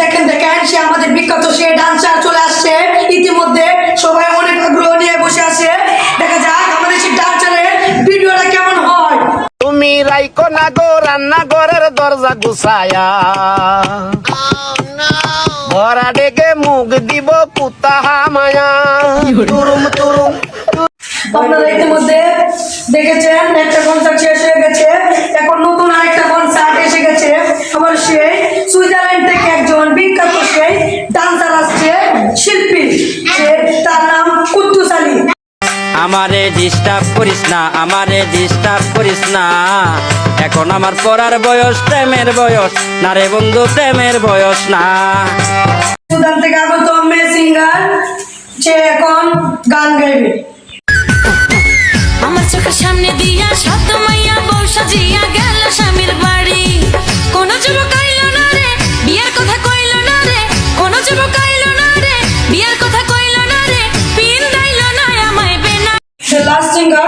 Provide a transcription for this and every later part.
দেখেন দেখেন সে আমাদের বিখ্যাত সে ডান্সার চলে আসছে ইতিমধ্যে সবাই অনেক আগ্রহ নিয়ে বসে আছে দেখা যাক আমাদের সেই ডান্সারের ভিডিওটা কেমন হয় তুমি রাইকো না গো রান্না ঘরের দরজা গুছায়া ঘরা ডেকে মুখ দিব কুত্তা হামায়া তুরুম তুরুম। আপনারা ইতিমধ্যে দেখেছেন একটা কনসার্ট শেষ হয়ে গেছে এখন নতুন আরেকটা কনসার্ট এসে গেছে আবার সেই সুইজারল্যান্ড থেকে একজন বিখ্যাত সেই ডান্সার আসছে শিল্পী তার নাম কুদ্দুস আলী। আমারে ডিস্টার্ব করিস না, আমারে ডিস্টার্ব করিস না, এখন আমার পড়ার বয়স, প্রেমের বয়স না রে বন্ধু, প্রেমের বয়স না। সুদান থেকে আগত মেয়ে সিঙ্গার সে এখন গান গাইবে। আমার চোখের সামনে দিয়া শত মাইয়া বউ সাজিয়া গেল স্বামীর বাড়ি, কোন যুবক আইল না রে বিয়ের কথা কইল না রে, কোন যুবক আইল না রে বিয়ের কথা কইল না রে, পিন দাইল না আমায় বেনা। The last singer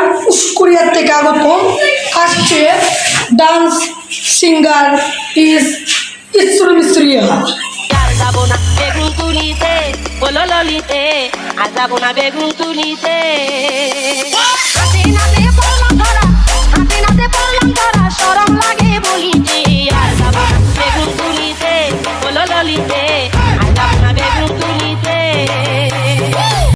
কোরিয়া থেকে আগত আসছে ডান্স সিঙ্গার ইজ ইসরু মিস্ত্রিয়া। আর যাবো না বেগুন তুলিতে, বলো ললিতে, আর যাবো না বেগুন তুলিতে। হাতে নাতে পড়লাম ধরা, হাতে নাতে পড়লাম ধরা, শরম লাগে বলিতে।